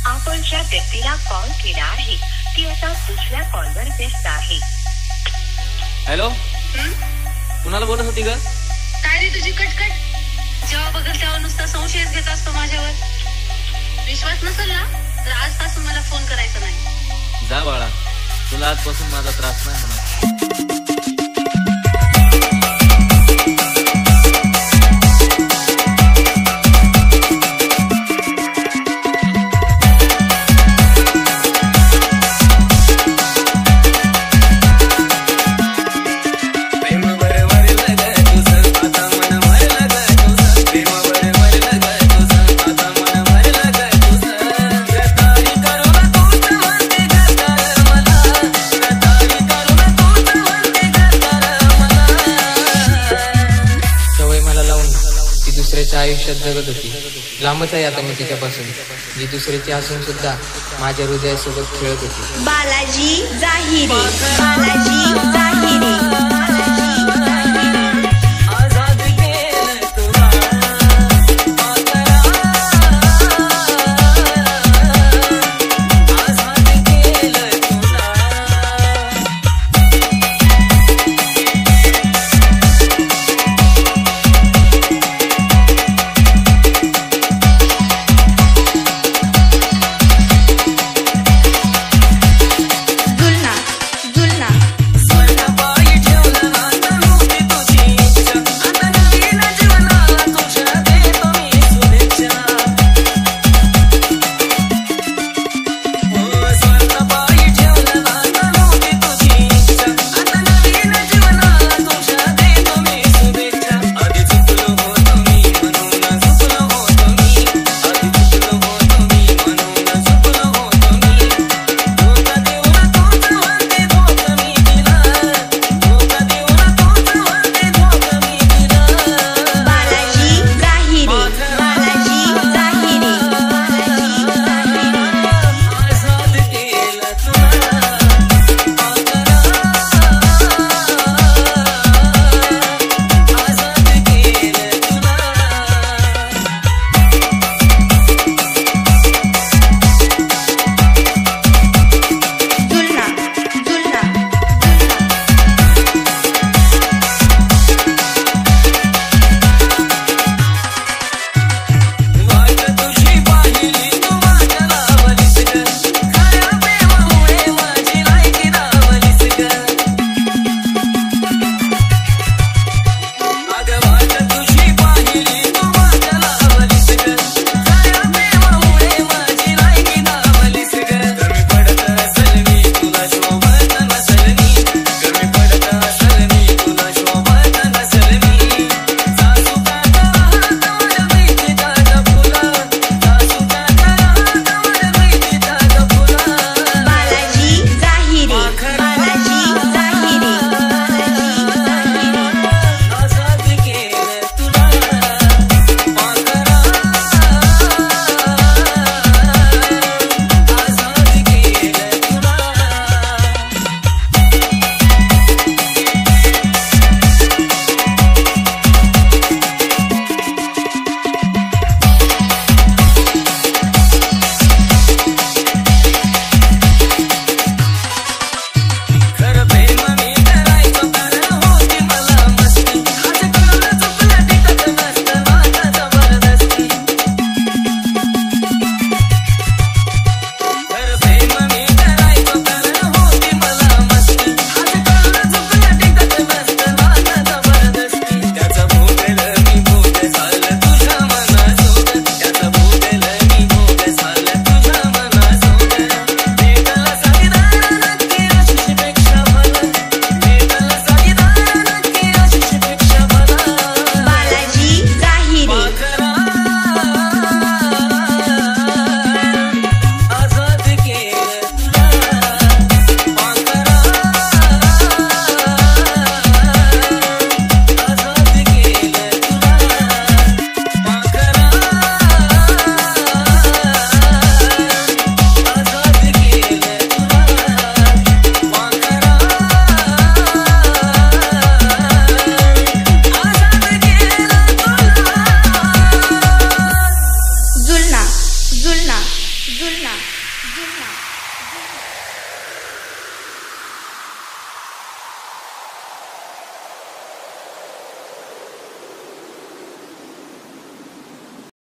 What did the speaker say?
आपण ज्या व्यक्तीला कॉल केला आहे ती आता दुसऱ्या कॉलवर व्यस्त आहे. हॅलो, कुणाला बोलत होती ग? काय रे तुझी कटकट? जेव्हा बघल तेव्हा नुसता संशयच घेत असतो माझ्यावर. विश्वास नसेल ना तर आजपासून मला फोन करायचा नाही. जा बाळा, तुला आजपासून माझा त्रास नाही होणार. दुसऱ्याच्या आयुष्यात जगत होती. लांबच आहे आता मी तिच्यापासून, जी दुसऱ्याची असून सुद्धा माझ्या हृदयासोबत खेळत होती. बालाजी जाहिरे, बालाजी जाहिरे. जुलना जिल्हा